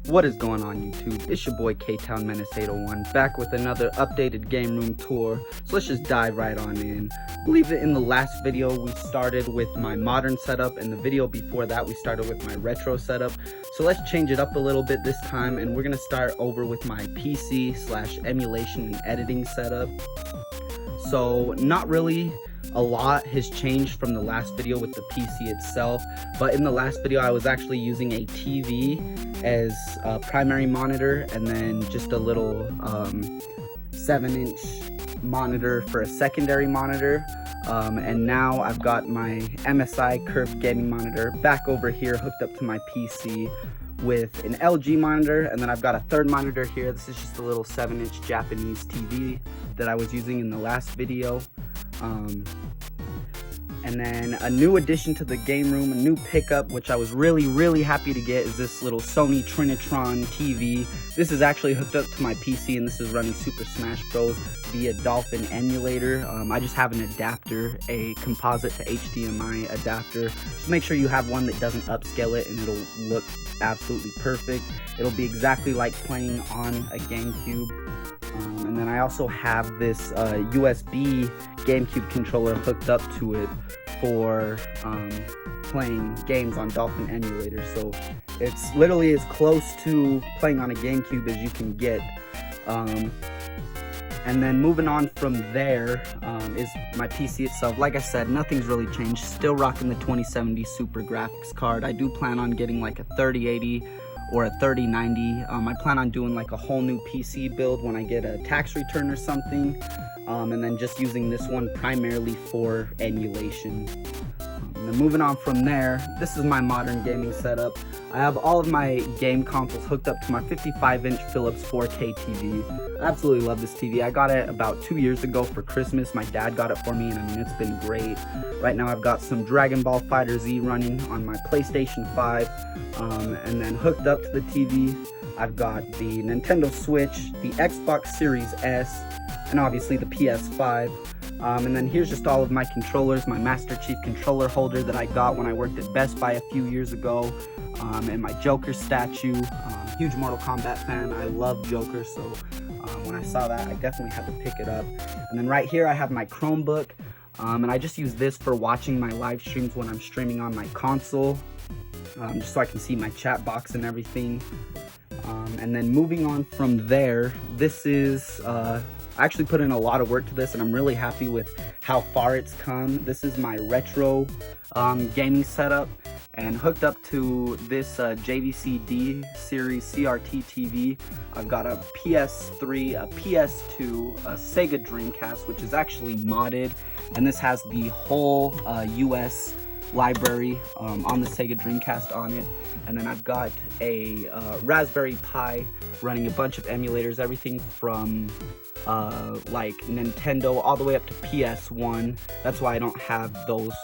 What is going on YouTube? It's your boy K-Town Menace 801 back with another updated game room tour. So let's just dive right on in. I believe that in the last video we started with my modern setup, and the video before that we started with my retro setup. So let's change it up a little bit this time, and we're gonna start over with my PC/emulation and editing setup. So not really a lot has changed from the last video with the PC itself, but in the last video I was actually using a TV as a primary monitor and then just a little 7-inch monitor for a secondary monitor, and now I've got my MSI curved gaming monitor back over here hooked up to my PC with an LG monitor, and then I've got a third monitor here. This is just a little 7-inch Japanese TV that I was using in the last video. And then a new addition to the game room, a new pickup, which I was really happy to get, is this little Sony Trinitron TV. This is actually hooked up to my PC, and this is running Super Smash Bros. Via Dolphin emulator. I just have an adapter, a composite to HDMI adapter. Just make sure you have one that doesn't upscale it, and it'll look absolutely perfect. It'll be exactly like playing on a GameCube. And then I also have this USB GameCube controller hooked up to it for playing games on Dolphin emulator. So it's literally as close to playing on a GameCube as you can get. And then moving on from there is my PC itself. Like I said, nothing's really changed. Still rocking the 2070 Super graphics card. I do plan on getting like a 3080 or a 3090. I plan on doing like a whole new PC build when I get a tax return or something, and then just using this one primarily for emulation. And then moving on from there, this is my modern gaming setup. I have all of my game consoles hooked up to my 55-inch Philips 4K TV. I absolutely love this TV. I got it about 2 years ago for Christmas. My dad got it for me, and I mean, it's been great. Right now I've got some Dragon Ball FighterZ running on my PlayStation 5, and then hooked up to the TV I've got the Nintendo Switch, the Xbox Series S, and obviously the PS5. And then here's just all of my controllers, my Master Chief controller holder that I got when I worked at Best Buy a few years ago, and my Joker statue. Huge Mortal Kombat fan. I love Joker, so when I saw that, I definitely had to pick it up. And then right here I have my Chromebook, and I just use this for watching my live streams when I'm streaming on my console, just so I can see my chat box and everything. And then moving on from there, this is I actually put in a lot of work to this, and I'm really happy with how far it's come. This is my retro gaming setup, and hooked up to this JVC-D series CRT TV. I've got a PS3, a PS2, a Sega Dreamcast, which is actually modded, and this has the whole US library on the Sega Dreamcast on it. And then I've got a Raspberry Pi running a bunch of emulators, everything from like Nintendo all the way up to PS1. That's why I don't have those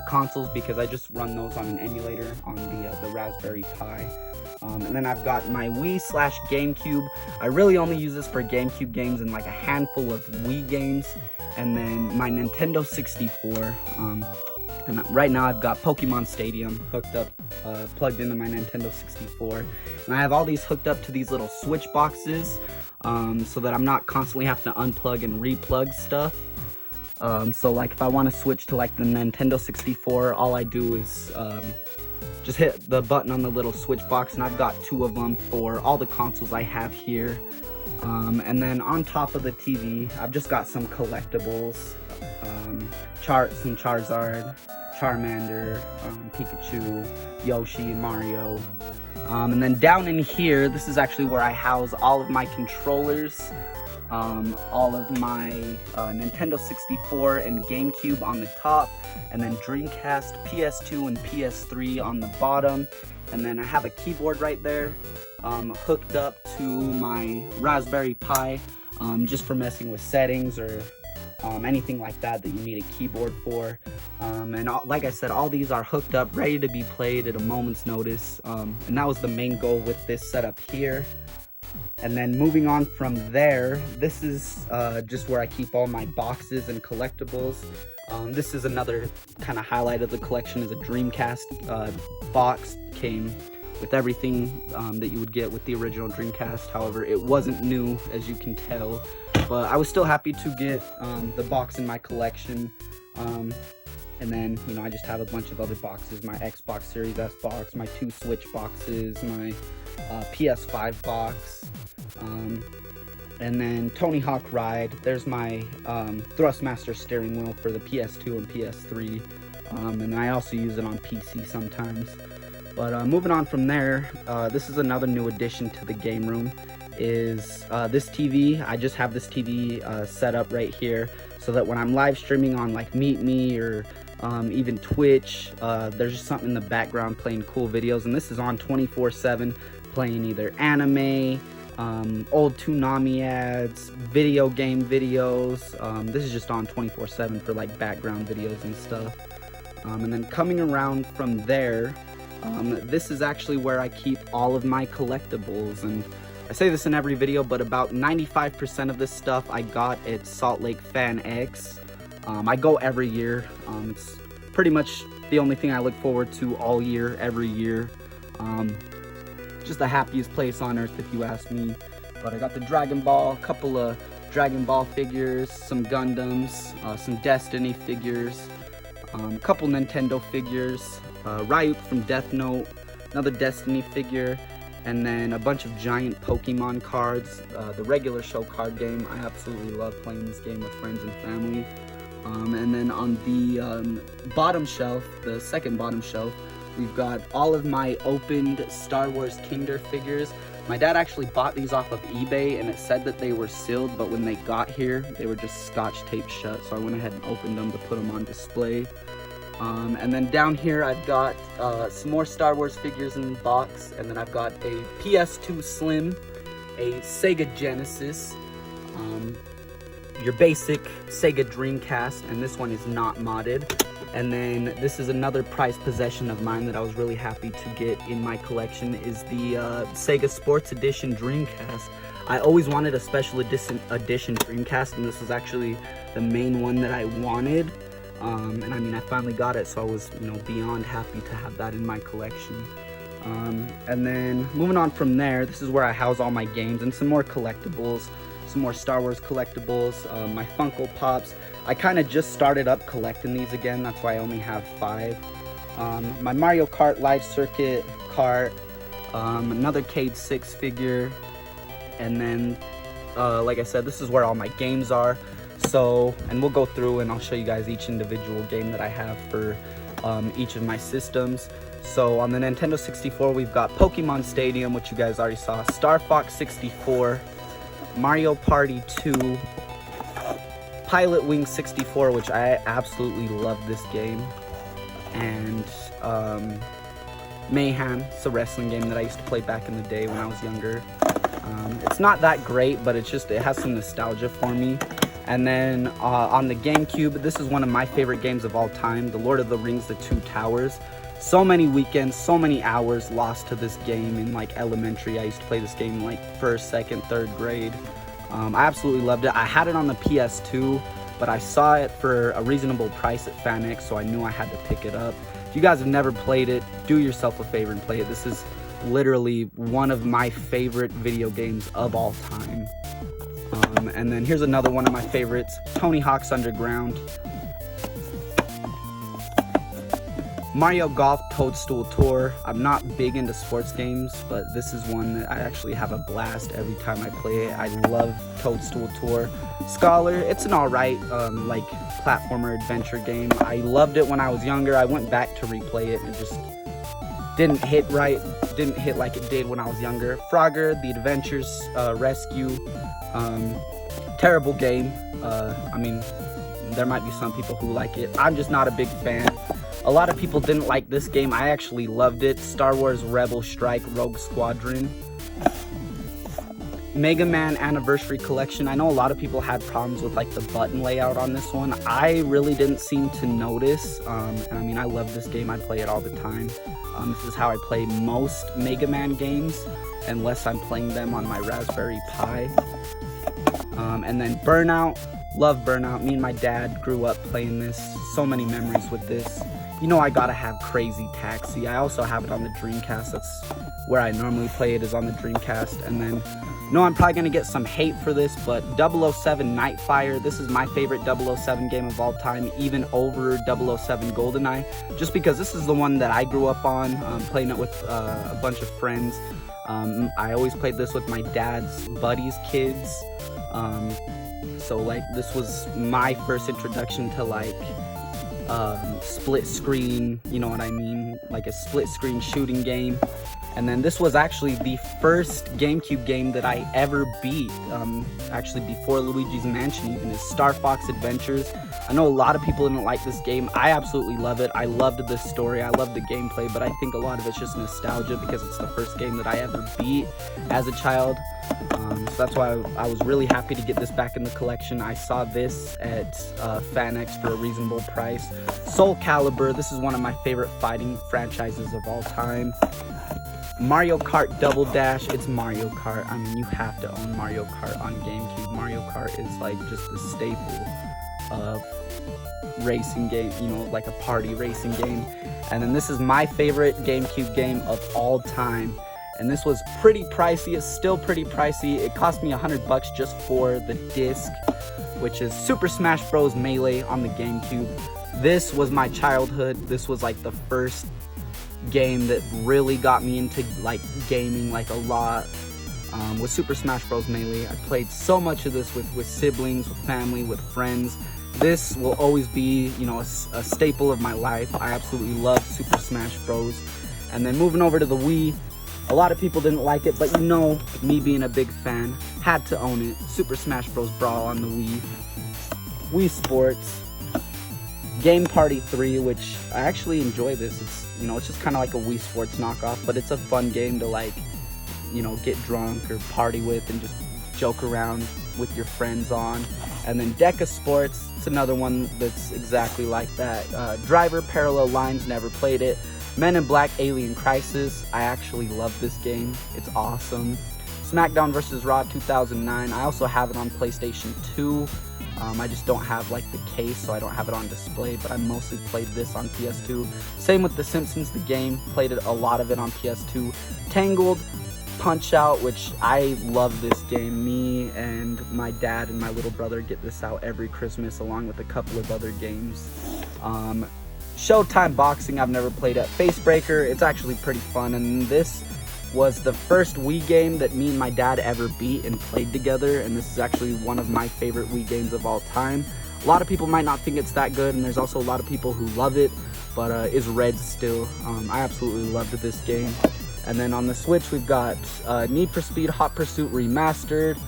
consoles, because I just run those on an emulator on the Raspberry Pi. And then I've got my Wii/GameCube. I really only use this for GameCube games and like a handful of Wii games. And then my Nintendo 64. And right now I've got Pokemon Stadium hooked up, plugged into my Nintendo 64. And I have all these hooked up to these little switch boxes, so that I'm not constantly having to unplug and replug stuff. So like if I want to switch to like the Nintendo 64, all I do is just hit the button on the little switch box, and I've got 2 of them for all the consoles I have here. And then on top of the TV, I've just got some collectibles, some Charizard, Charmander, Pikachu, Yoshi, Mario. And then down in here, this is actually where I house all of my controllers, all of my Nintendo 64 and GameCube on the top, and then Dreamcast, PS2, and PS3 on the bottom. And then I have a keyboard right there, hooked up to my Raspberry Pi, just for messing with settings or anything like that you need a keyboard for. And like I said, all these are hooked up, ready to be played at a moment's notice. And that was the main goal with this setup here. And then moving on from there, this is just where I keep all my boxes and collectibles. This is another kind of highlight of the collection, is a Dreamcast box. Came with everything that you would get with the original Dreamcast. However, it wasn't new, as you can tell, but I was still happy to get the box in my collection. And then, you know, I just have a bunch of other boxes, my Xbox Series S box, my 2 Switch boxes, my PS5 box, and then Tony Hawk Ride. There's my Thrustmaster steering wheel for the PS2 and PS3, and I also use it on PC sometimes. But moving on from there, this is another new addition to the game room, is this TV. I just have this TV set up right here so that when I'm live streaming on like Meet Me or even Twitch, there's just something in the background playing cool videos, and this is on 24/7, playing either anime, old Toonami ads, video game videos. This is just on 24/7 for like background videos and stuff. And then coming around from there, this is actually where I keep all of my collectibles, and I say this in every video, but about 95% of this stuff I got at Salt Lake Fan X. I go every year. It's pretty much the only thing I look forward to all year, every year. Just the happiest place on earth, if you ask me. But I got the Dragon Ball, a couple of Dragon Ball figures, some Gundams, some Destiny figures, a couple Nintendo figures, Ryuk from Death Note, another Destiny figure, and then a bunch of giant Pokemon cards. The regular show card game, I absolutely love playing this game with friends and family. And then on the bottom shelf, the second bottom shelf, we've got all of my opened Star Wars Kinder figures. My dad actually bought these off of eBay, and it said that they were sealed, but when they got here, they were just scotch taped shut, so I went ahead and opened them to put them on display. And then down here, I've got some more Star Wars figures in the box, and then I've got a PS2 Slim, a Sega Genesis, your basic Sega Dreamcast, and this one is not modded. And then this is another prized possession of mine that I was really happy to get in my collection, is the Sega Sports Edition Dreamcast. I always wanted a special edition Dreamcast, and this was actually the main one that I wanted. And I mean, I finally got it, so I was, you know, beyond happy to have that in my collection. And then moving on from there, this is where I house all my games and some more collectibles. Some more Star Wars collectibles, my Funko Pops. I kind of just started up collecting these again, that's why I only have 5. My Mario Kart Live Circuit Kart, another Cade 6 figure, and then, like I said, this is where all my games are. So, and we'll go through and I'll show you guys each individual game that I have for each of my systems. So on the Nintendo 64, we've got Pokemon Stadium, which you guys already saw, Star Fox 64, Mario Party 2, Pilot Wing 64, which I absolutely love this game, and Mayhem. It's a wrestling game that I used to play back in the day when I was younger. It's not that great, but it has some nostalgia for me. And then on the GameCube, this is one of my favorite games of all time, The Lord of the Rings, The Two Towers. So many weekends, so many hours lost to this game in like elementary. I used to play this game in like 1st, 2nd, 3rd grade. I absolutely loved it. I had it on the PS2, but I saw it for a reasonable price at FanX, so I knew I had to pick it up. If you guys have never played it, do yourself a favor and play it. This is literally one of my favorite video games of all time. And then here's another one of my favorites, Tony Hawk's Underground, Mario Golf Toadstool Tour. I'm not big into sports games, but this is one that I actually have a blast every time I play it. I love Toadstool Tour. Scholar, it's an alright like platformer adventure game. I loved it when I was younger. I went back to replay it and it just didn't hit right, didn't hit like it did when I was younger. Frogger, The Adventures Rescue, terrible game. I mean, there might be some people who like it. I'm just not a big fan. A lot of people didn't like this game. I actually loved it. Star Wars Rebel Strike Rogue Squadron. Mega Man Anniversary Collection. I know a lot of people had problems with like the button layout on this one. I really didn't seem to notice. And I mean, I love this game. I play it all the time. This is how I play most Mega Man games, unless I'm playing them on my Raspberry Pi. And then Burnout. Love Burnout. Me and my dad grew up playing this. So many memories with this. you know I gotta have Crazy Taxi. I also have it on the Dreamcast. That's where I normally play it, is on the Dreamcast. And then, no, I'm probably gonna get some hate for this, but 007 Nightfire, this is my favorite 007 game of all time, even over 007 GoldenEye, just because this is the one that I grew up on, playing it with a bunch of friends. I always played this with my dad's buddies' kids, so like this was my first introduction to like split screen, you know what I mean, like a split screen shooting game. And then this was actually the first GameCube game that I ever beat, actually before Luigi's Mansion even, is Star Fox Adventures. I know a lot of people didn't like this game. I absolutely love it. I loved the story, I loved the gameplay, but I think a lot of it's just nostalgia because it's the first game that I ever beat as a child. So that's why I was really happy to get this back in the collection. I saw this at FanX for a reasonable price. Soul Calibur, this is one of my favorite fighting franchises of all time. Mario Kart Double Dash, it's Mario Kart. I mean, you have to own Mario Kart on GameCube. Mario Kart is like just the staple of racing game, you know, like a party racing game. And then this is my favorite GameCube game of all time. And this was pretty pricey. It's still pretty pricey. It cost me $100 just for the disc, which is Super Smash Bros. Melee on the GameCube. This was my childhood. This was like the first game that really got me into like gaming like a lot, with Super Smash Bros. Melee. I played so much of this with siblings, with family, with friends. This will always be, you know, a staple of my life. I absolutely love Super Smash Bros. And then moving over to the Wii, a lot of people didn't like it, but you know, me being a big fan, had to own it. Super Smash Bros. Brawl on the Wii. Wii Sports. Game Party 3, which I actually enjoy this. It's, you know, it's just kind of like a Wii Sports knockoff, but it's a fun game to like, you know, get drunk or party with and just joke around with your friends on. And then Deca Sports, it's another one that's exactly like that. Driver Parallel Lines, never played it. Men in Black Alien Crisis, I actually love this game. It's awesome. SmackDown vs. Raw 2009, I also have it on PlayStation 2. I just don't have like the case, so I don't have it on display, but I mostly played this on PS2. Same with The Simpsons, the game, played a lot of it on PS2. Tangled, Punch Out, which I love this game. Me and my dad and my little brother get this out every Christmas along with a couple of other games. Showtime Boxing, I've never played it. Facebreaker, it's actually pretty fun, and this was the first Wii game that me and my dad ever beat and played together, and this is actually one of my favorite Wii games of all time. A lot of people might not think it's that good, and there's also a lot of people who love it, but it's red still. I absolutely loved this game. And then on the Switch, we've got Need for Speed Hot Pursuit Remastered.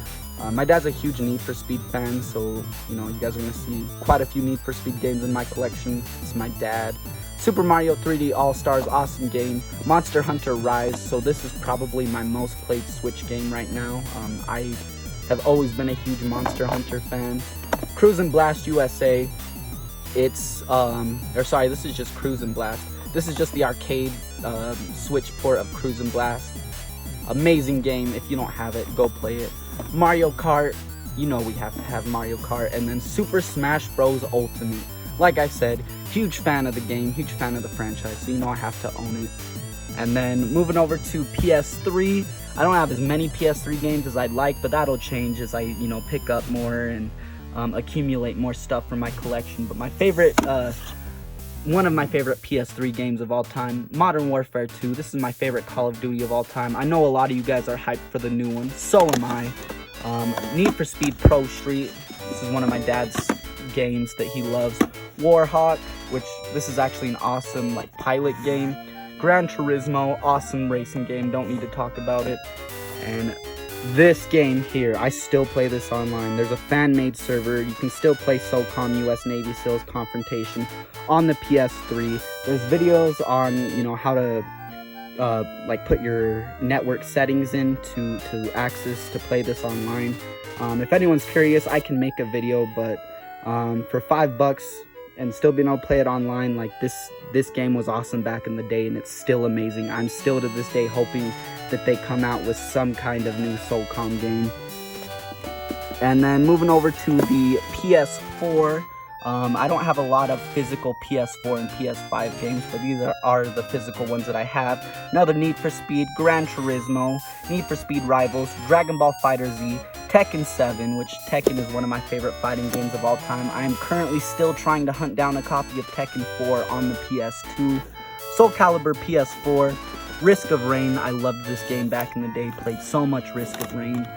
My dad's a huge Need for Speed fan, so you know, you guys are gonna see quite a few Need for Speed games in my collection. It's my dad. Super Mario 3D All-Stars, awesome game. Monster Hunter Rise, so this is probably my most played Switch game right now. I have always been a huge Monster Hunter fan. Cruisin' Blast USA, it's, this is just Cruisin' Blast. This is just the arcade Switch port of Cruisin' Blast. Amazing game. If you don't have it, go play it. Mario Kart, you know we have to have Mario Kart. And then Super Smash Bros. Ultimate. Like I said, huge fan of the game, huge fan of the franchise, so you know I have to own it. And then moving over to PS3, I don't have as many PS3 games as I'd like, but that'll change as I, you know, pick up more and accumulate more stuff for my collection. But my favorite, one of my favorite PS3 games of all time, Modern Warfare 2. This is my favorite Call of Duty of all time. I know a lot of you guys are hyped for the new one, so am I. Need for Speed Pro Street, this is one of my dad's games that he loves. Warhawk, which this is actually an awesome like pilot game. Gran Turismo, awesome racing game, don't need to talk about it. And this game here, I still play this online. There's a fan-made server. You can still play SOCOM US Navy SEALs Confrontation on the PS3. There's videos on, you know, how to like put your network settings in to access to play this online. If anyone's curious, I can make a video, but for $5 and still being able to play it online, like this game was awesome back in the day, and it's still amazing. I'm still to this day hoping that they come out with some kind of new SOCOM game. And then moving over to the PS4, I don't have a lot of physical PS4 and PS5 games, but these are the physical ones that I have. Another Need for Speed, Gran Turismo, Need for Speed Rivals, Dragon Ball FighterZ, Tekken 7, which Tekken is one of my favorite fighting games of all time. I am currently still trying to hunt down a copy of Tekken 4 on the PS2. Soul Calibur PS4, Risk of Rain. I loved this game back in the day, played so much Risk of Rain.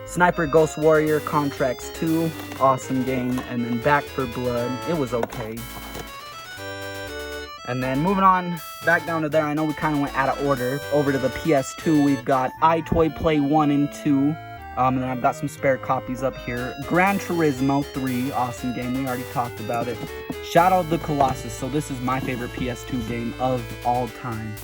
Sniper Ghost Warrior Contracts 2, awesome game. And then Back 4 Blood, it was okay. And then moving on back down to there, I know we kind of went out of order. Over to the PS2, we've got iToy Play 1 and 2. And then I've got some spare copies up here. Gran Turismo 3, awesome game, we already talked about it. Shadow of the Colossus, so this is my favorite PS2 game of all time.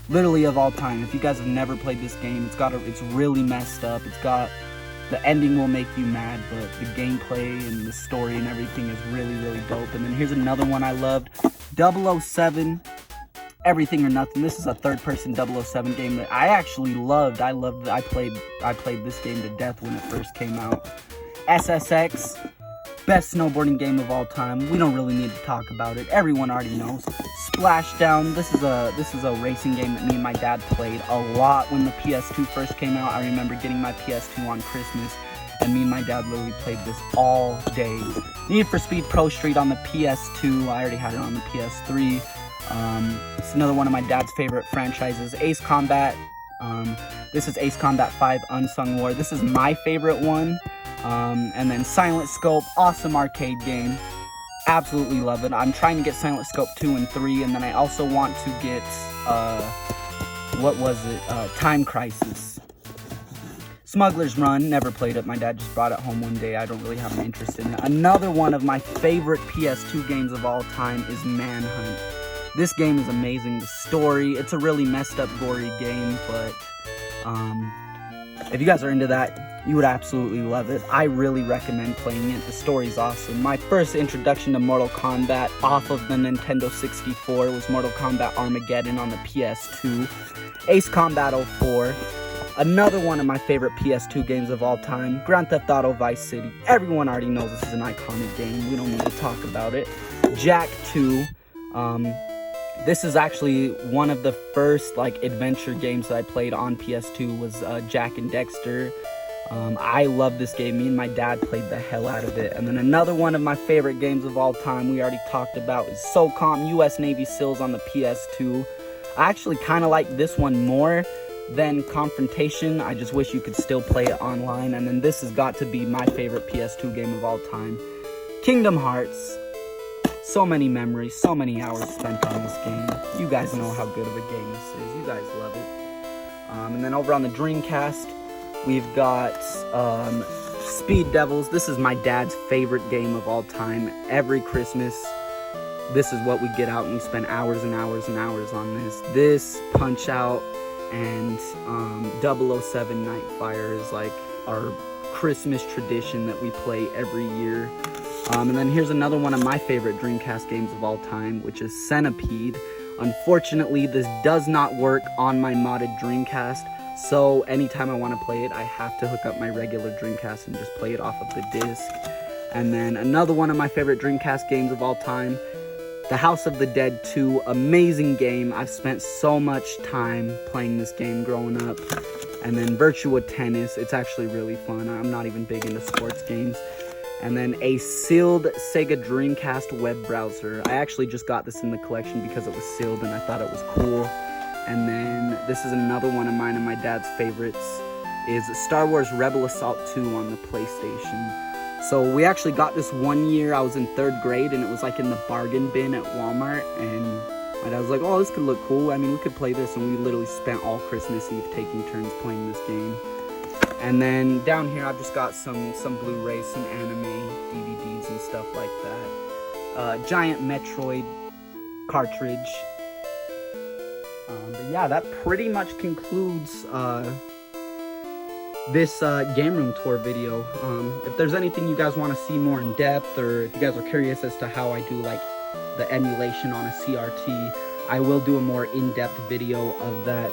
Literally of all time. If you guys have never played this game, it's really messed up. The ending will make you mad, but the gameplay and the story and everything is really, really dope. And then here's another one I loved, 007, Everything or Nothing. This is a third-person 007 game that I actually loved. I played this game to death when it first came out. SSX, best snowboarding game of all time. We don't really need to talk about it. Everyone already knows. Splashdown. This is a racing game that me and my dad played a lot when the PS2 first came out. I remember getting my PS2 on Christmas, and me and my dad literally played this all day. Need for Speed Pro Street on the PS2. I already had it on the PS3. It's another one of my dad's favorite franchises. Ace Combat. This is Ace Combat 5 Unsung War. This is my favorite one. And then Silent Scope, awesome arcade game. Absolutely love it. I'm trying to get Silent Scope 2 and 3, and then I also want to get, Time Crisis. Smuggler's Run, never played it. My dad just brought it home one day. I don't really have an interest in it. Another one of my favorite PS2 games of all time is Manhunt. This game is amazing. The story, it's a really messed up, gory game, but, if you guys are into that, you would absolutely love it. I really recommend playing it. The story's awesome. My first introduction to Mortal Kombat off of the Nintendo 64 was Mortal Kombat Armageddon on the PS2. Ace Combat 04. Another one of my favorite PS2 games of all time, Grand Theft Auto Vice City. Everyone already knows this is an iconic game. We don't need to talk about it. Jak 2. This is actually one of the first adventure games that I played on PS2 was Jak and Dexter. I love this game. Me and my dad played the hell out of it. And then another one of my favorite games of all time we already talked about is SOCOM US Navy SEALs on the PS2. I actually kind of like this one more than Confrontation. I just wish you could still play it online. And then this has got to be my favorite PS2 game of all time, Kingdom Hearts. So many memories, so many hours spent on this game. You guys know how good of a game this is. You guys love it. And then over on the Dreamcast, we've got Speed Devils. This is my dad's favorite game of all time. Every Christmas, this is what we get out, and we spend hours and hours and hours on this. This, Punch-Out, and 007 Nightfire is like our Christmas tradition that we play every year. And then here's another one of my favorite Dreamcast games of all time, which is Centipede. Unfortunately, this does not work on my modded Dreamcast, so anytime I want to play it, I have to hook up my regular Dreamcast and just play it off of the disc. And then another one of my favorite Dreamcast games of all time, The House of the Dead 2, amazing game. I've spent so much time playing this game growing up. And then Virtua Tennis, it's actually really fun. I'm not even big into sports games. And then a sealed Sega Dreamcast web browser. I actually just got this in the collection because it was sealed and I thought it was cool. And then this is another one of mine and my dad's favorites, is Star Wars Rebel Assault 2 on the PlayStation. So we actually got this one year. I was in 3rd grade and it was in the bargain bin at Walmart, and my dad was like, oh, this could look cool. I mean, we could play this, and we literally spent all Christmas Eve taking turns playing this game. And then down here, I've just got some Blu-rays, some anime DVDs and stuff like that. Giant Metroid cartridge. But yeah, that pretty much concludes this game room tour video. If there's anything you guys want to see more in depth, or if you guys are curious as to how I do the emulation on a CRT, I will do a more in-depth video of that.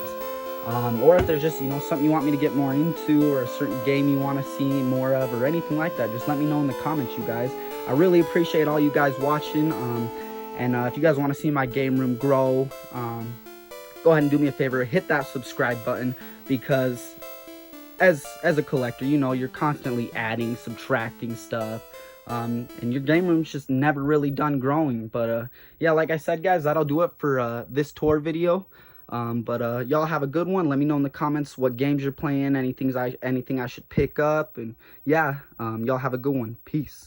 Or if there's just, something you want me to get more into, or a certain game you want to see more of, or anything like that, just let me know in the comments, you guys. I really appreciate all you guys watching. And if you guys want to see my game room grow, go ahead and do me a favor, hit that subscribe button, because as a collector, you know, you're constantly adding, subtracting stuff, and your game room's just never really done growing. But yeah, like I said, guys, that'll do it for this tour video. But y'all have a good one. Let me know in the comments what games you're playing, anything I should pick up, and yeah, y'all have a good one. Peace.